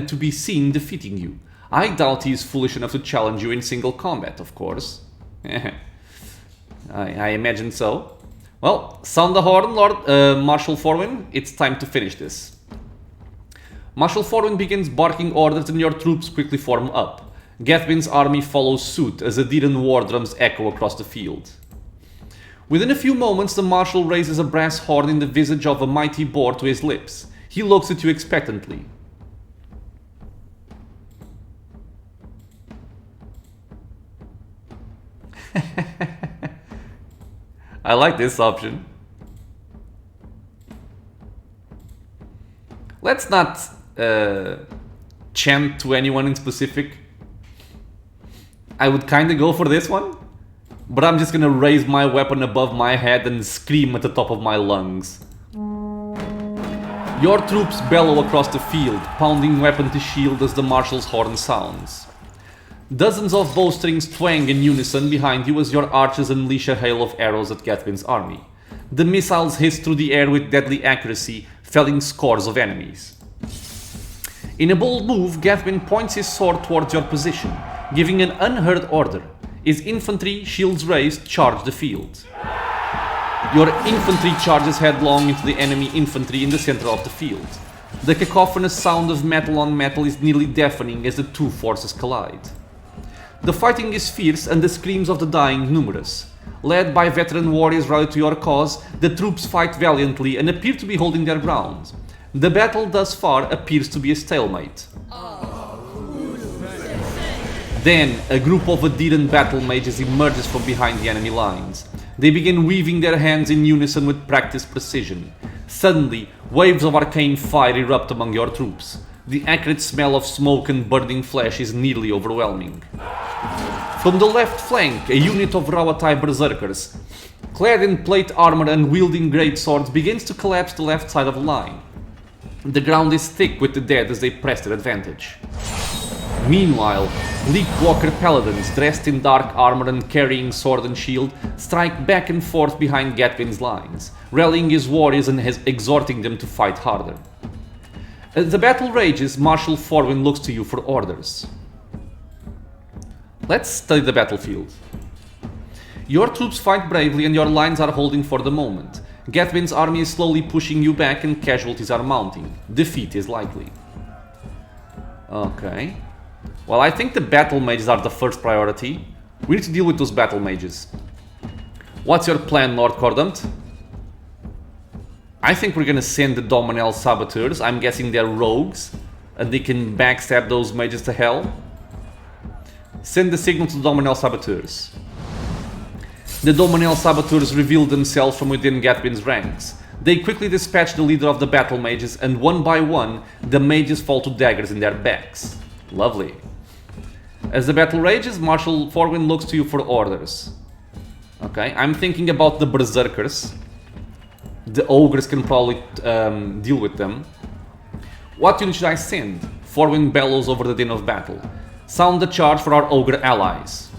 to be seen defeating you. I doubt he is foolish enough to challenge you in single combat, of course. I imagine so. Well, sound the horn, Marshal Forwin. It's time to finish this. Marshal Forwin begins barking orders and your troops quickly form up. Gathbin's army follows suit as Adiran war drums echo across the field. Within a few moments, the Marshal raises a brass horn in the visage of a mighty boar to his lips. He looks at you expectantly. I like this option. Let's not chant to anyone in specific. I would kinda go for this one, but I'm just gonna raise my weapon above my head and scream at the top of my lungs. Your troops bellow across the field, pounding weapon to shield as the marshal's horn sounds. Dozens of bowstrings twang in unison behind you as your archers unleash a hail of arrows at Gathbin's army. The missiles hiss through the air with deadly accuracy, felling scores of enemies. In a bold move, Gathbin points his sword towards your position, giving an unheard order. His infantry, shields raised, charge the field. Your infantry charges headlong into the enemy infantry in the center of the field. The cacophonous sound of metal on metal is nearly deafening as the two forces collide. The fighting is fierce and the screams of the dying numerous. Led by veteran warriors rallied to your cause, the troops fight valiantly and appear to be holding their ground. The battle thus far appears to be a stalemate. Then, a group of Adiran battle mages emerges from behind the enemy lines. They begin weaving their hands in unison with practiced precision. Suddenly, waves of arcane fire erupt among your troops. The acrid smell of smoke and burning flesh is nearly overwhelming. From the left flank, a unit of Rawatai berserkers, clad in plate armor and wielding great swords, begins to collapse the left side of the line. The ground is thick with the dead as they press their advantage. Meanwhile, bleak walker paladins, dressed in dark armor and carrying sword and shield, strike back and forth behind Gathbin's lines, rallying his warriors and exhorting them to fight harder. As the battle rages, Marshal Forwin looks to you for orders. Let's study the battlefield. Your troops fight bravely and your lines are holding for the moment. Gathbin's army is slowly pushing you back and casualties are mounting. Defeat is likely. Okay. Well, I think the battle mages are the first priority. We need to deal with those battle mages. What's your plan, Lord Cordumt? I think we're gonna send the Dominel saboteurs. I'm guessing they're rogues, and they can backstab those mages to hell. Send the signal to the Dominel saboteurs. The Dominel saboteurs reveal themselves from within Gathbin's ranks. They quickly dispatch the leader of the battle mages, and one by one, the mages fall to daggers in their backs. Lovely. As the battle rages, Marshal Forwin looks to you for orders. Okay, I'm thinking about the berserkers. The ogres can probably deal with them. What unit should I send? Forwin bellows over the din of battle. Sound the charge for our ogre allies.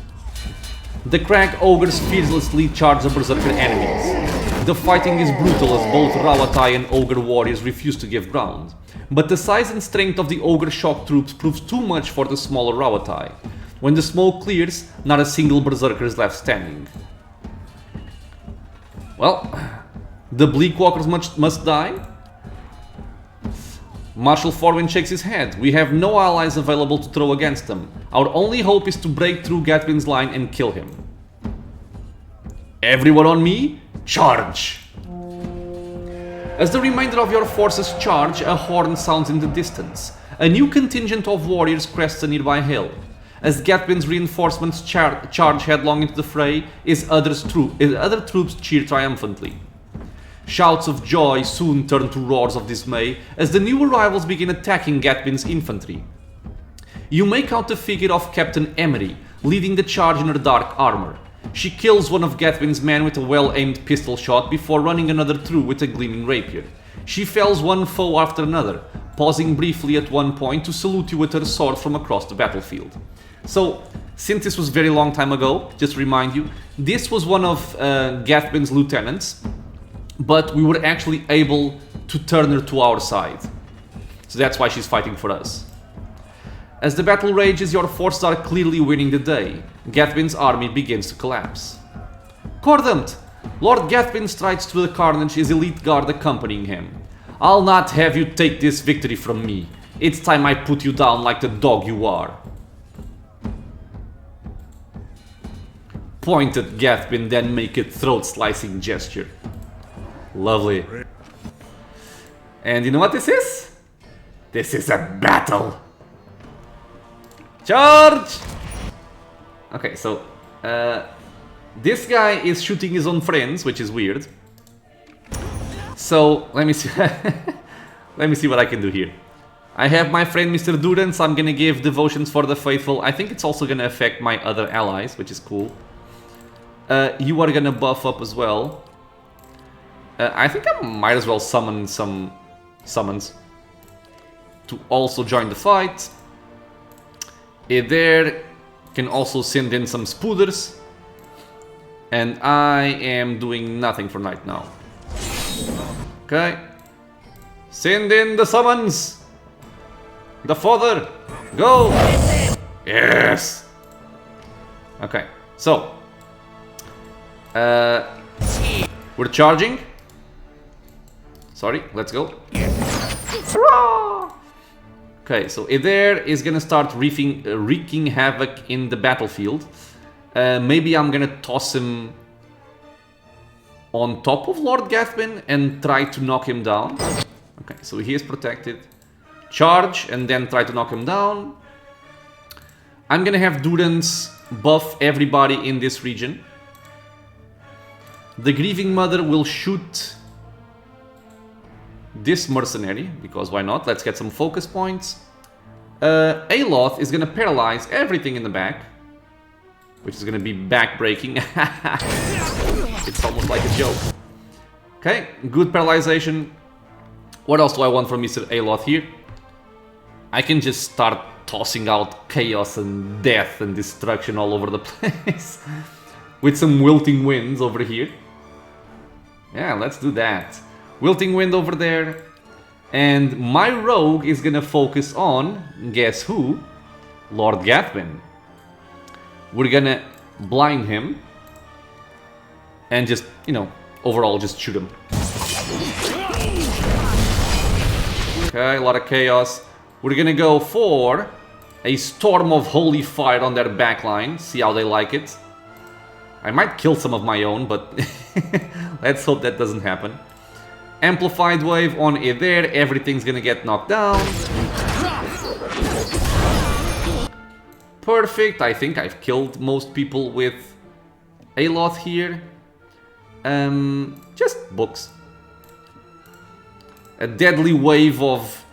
The crag ogres fearlessly charge the berserker enemies. The fighting is brutal as both Rawatai and ogre warriors refuse to give ground. But the size and strength of the ogre shock troops proves too much for the smaller Rawatai. When the smoke clears, not a single berserker is left standing. Well, the Bleakwalkers must die? Marshal Forwin shakes his head. We have no allies available to throw against them. Our only hope is to break through Gatwin's line and kill him. Everyone on me, charge! As the remainder of your forces charge, a horn sounds in the distance. A new contingent of warriors crests a nearby hill. As Gatwin's reinforcements charge headlong into the fray, his other troops cheer triumphantly. Shouts of joy soon turn to roars of dismay as the new arrivals begin attacking Gatwin's infantry. You make out the figure of Captain Emery, leading the charge in her dark armor. She kills one of Gatwin's men with a well-aimed pistol shot before running another through with a gleaming rapier. She fells one foe after another, pausing briefly at one point to salute you with her sword from across the battlefield. So, since this was a very long time ago, just to remind you, this was one of Gatwin's lieutenants, but we were actually able to turn her to our side. So that's why she's fighting for us. As the battle rages, your forces are clearly winning the day. Gatwin's army begins to collapse. Cordant! Lord Gatwin strides through the carnage, his elite guard accompanying him. I'll not have you take this victory from me. It's time I put you down like the dog you are. Point at Gatwin, then make a throat-slicing gesture. Lovely. And you know what this is? This is a battle! Charge! Okay, so this guy is shooting his own friends, which is weird. So let me see. Let me see what I can do here. I have my friend Mr. Durance. I'm gonna give devotions for the faithful. I think it's also gonna affect my other allies, which is cool. You are gonna buff up as well. I think I might as well summon some summons to also join the fight. There can also send in some spooders. And I am doing nothing for right now. Okay. Send in the summons. The father. Go. Yes. Okay. So. We're charging. Sorry, let's go. Okay, so Eder is gonna start wreaking havoc in the battlefield. Maybe I'm gonna toss him on top of Lord Gatwin and try to knock him down. Okay, so he is protected. Charge and then try to knock him down. I'm gonna have Durance buff everybody in this region. The Grieving Mother will shoot this mercenary, because why not? Let's get some focus points. Aloth is gonna paralyze everything in the back, which is gonna be back-breaking. It's almost like a joke. Okay, good paralyzation. What else do I want from Mr. Aloth here? I can just start tossing out chaos and death and destruction all over the place. With some wilting winds over here. Yeah, let's do that. Wilting Wind over there. And my rogue is gonna focus on, guess who? Lord Gatwin. We're gonna blind him. And just, you know, overall just shoot him. Okay, a lot of chaos. We're gonna go for a storm of holy fire on their backline. See how they like it. I might kill some of my own, but let's hope that doesn't happen. Amplified wave on Eder, everything's gonna get knocked down. Perfect, I think I've killed most people with Aloth here. Just books. a deadly wave of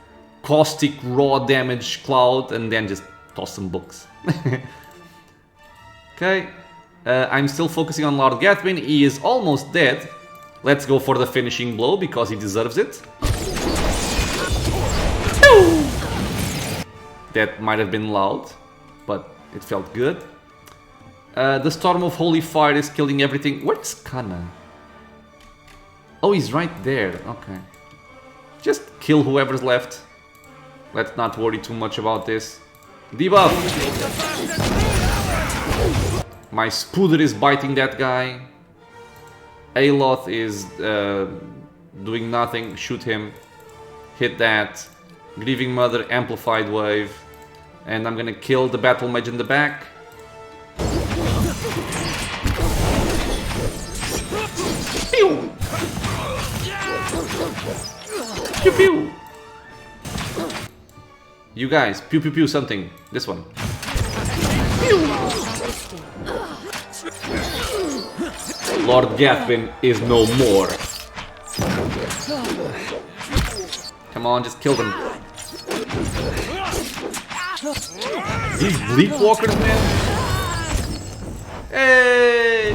caustic raw damage cloud, and then just toss some books. Okay, I'm still focusing on Lord Gathwin. He is almost dead. Let's go for the finishing blow because he deserves it. That might have been loud, but it felt good. The storm of holy fire is killing everything. Where's Kana? Oh, he's right there. Okay. Just kill whoever's left. Let's not worry too much about this. Debuff! My Spooder is biting that guy. Aloth is doing nothing. Shoot him. Hit that. Grieving Mother, Amplified Wave. And I'm gonna kill the Battle Mage in the back. Pew! Pew pew! You guys, pew pew pew something. This one. Pew! Lord Gathwin is no more. Come on, just kill them. These Bleepwalkers, man. Hey!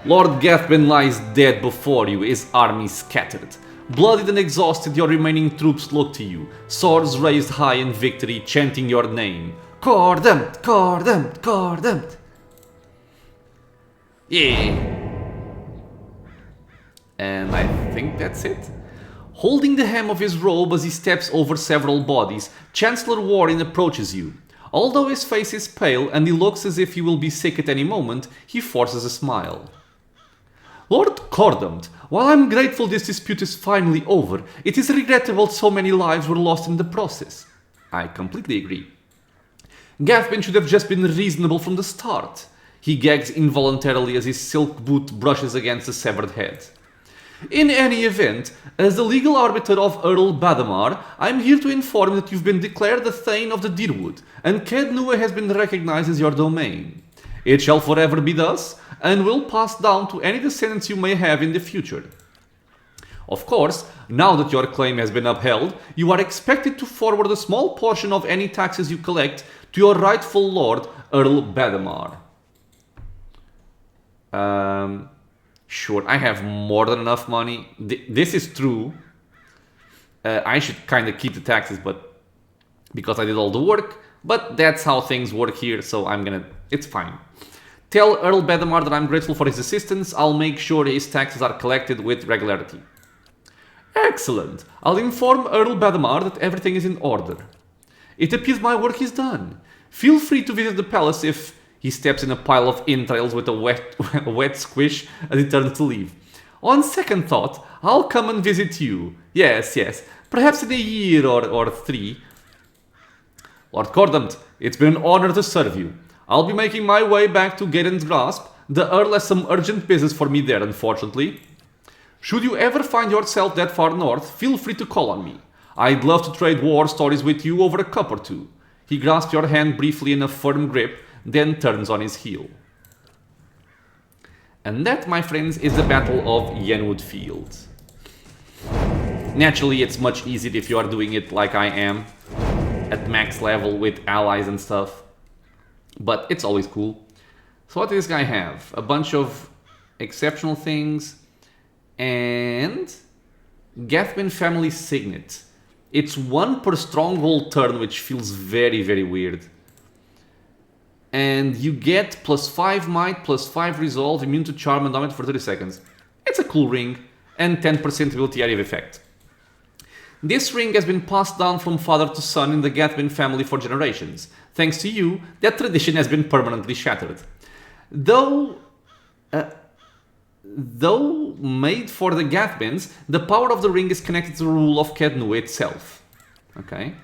Lord Gathwin lies dead before you, his army scattered. Bloodied and exhausted, your remaining troops look to you, swords raised high in victory, chanting your name. Condemned! Condemned! Condemned! Yeah! And I think that's it. Holding the hem of his robe as he steps over several bodies, Chancellor Warren approaches you. Although his face is pale and he looks as if he will be sick at any moment, he forces a smile. Lord Cordampt, while I'm grateful this dispute is finally over, it is regrettable so many lives were lost in the process. I completely agree. Gathwin should have just been reasonable from the start. He gags involuntarily as his silk boot brushes against the severed head. In any event, as the legal arbiter of Earl Badamar, I'm here to inform that you've been declared the Thane of the Deerwood, and Caed Nua has been recognized as your domain. It shall forever be thus, and will pass down to any descendants you may have in the future. Of course, now that your claim has been upheld, you are expected to forward a small portion of any taxes you collect to your rightful lord, Earl Badamar. Sure, I have more than enough money. This is true. I should kind of keep the taxes, but because I did all the work. But that's how things work here, so it's fine. Tell Earl Badamar that I'm grateful for his assistance. I'll make sure his taxes are collected with regularity. Excellent. I'll inform Earl Badamar that everything is in order. It appears my work is done. Feel free to visit the palace if... He steps in a pile of entrails with a wet squish as he turns to leave. On second thought, I'll come and visit you. Yes, yes. Perhaps in a year or 3. Lord Cordampt, it's been an honor to serve you. I'll be making my way back to Garen's Grasp. The Earl has some urgent business for me there, unfortunately. Should you ever find yourself that far north, feel free to call on me. I'd love to trade war stories with you over a cup or two. He grasps your hand briefly in a firm grip, then turns on his heel. And that, my friends, is the Battle of Yenwood Field. Naturally, it's much easier if you are doing it like I am, at max level with allies and stuff. But it's always cool. So what does this guy have? A bunch of exceptional things and Gathwin family signet. It's 1 per stronghold turn, which feels very, very weird. And you get +5 might, +5 resolve, immune to charm and damage for 30 seconds. It's a cool ring, and 10% ability area of effect. This ring has been passed down from father to son in the Gathwin family for generations. Thanks to you, that tradition has been permanently shattered. Though made for the Gathwins, the power of the ring is connected to the rule of Caed Nua itself. Okay?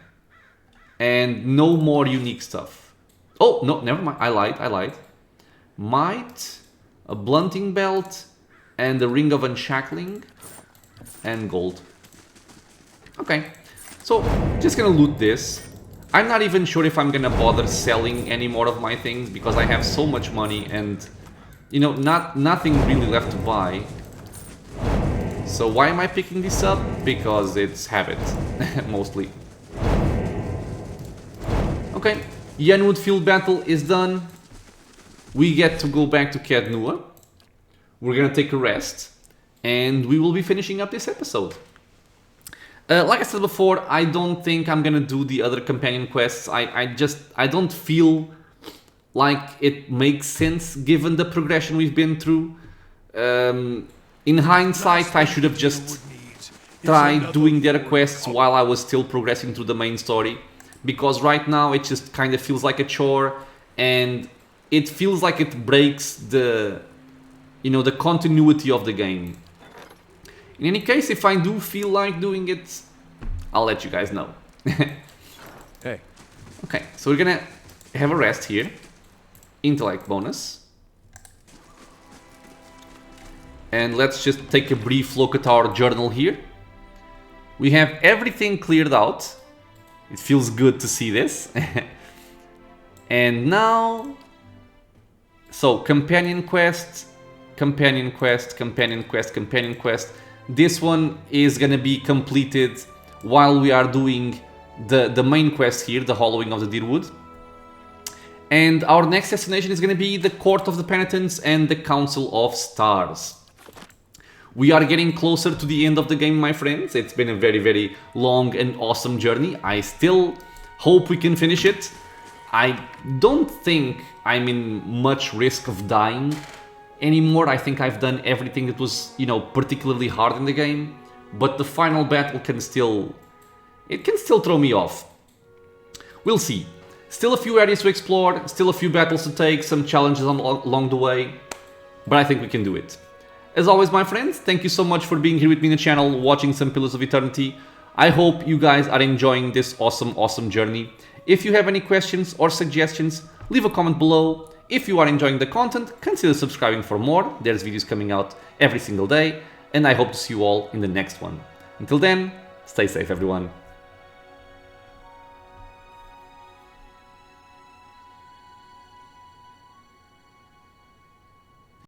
And no more unique stuff. Oh, no, never mind. I lied. Might, a blunting belt, and the ring of unshackling, and gold. Okay, so just gonna loot this. I'm not even sure if I'm gonna bother selling any more of my things because I have so much money and, you know, nothing really left to buy. So why am I picking this up? Because it's habit, mostly. Okay, Yenwood Field battle is done. We get to go back to Caed Nua. We're gonna take a rest, and we will be finishing up this episode. Like I said before, I don't think I'm gonna do the other companion quests. I don't feel like it makes sense given the progression we've been through. In hindsight, I should have just tried doing the other quests while I was still progressing through the main story. Because right now it just kind of feels like a chore, and it feels like it breaks the, you know, the continuity of the game. In any case, if I do feel like doing it, I'll let you guys know. Hey. Okay, so we're gonna have a rest here. Intellect bonus. And let's just take a brief look at our journal here. We have everything cleared out. It feels good to see this. And now... So, companion quest, companion quest, companion quest, companion quest. This one is gonna be completed while we are doing the main quest here, the Hollowing of the Deerwood. And our next destination is gonna be the Court of the Penitents and the Council of Stars. We are getting closer to the end of the game, my friends. It's been a very, very long and awesome journey. I still hope we can finish it. I don't think I'm in much risk of dying anymore. I think I've done everything that was, you know, particularly hard in the game. But the final battle can still... it can still throw me off. We'll see. Still a few areas to explore, still a few battles to take, some challenges along the way. But I think we can do it. As always, my friends, thank you so much for being here with me in the channel, watching some Pillars of Eternity. I hope you guys are enjoying this awesome journey. If you have any questions or suggestions, leave a comment below. If you are enjoying the content, consider subscribing for more. There's videos coming out every single day, and I hope to see you all in the next one. Until then, stay safe, everyone.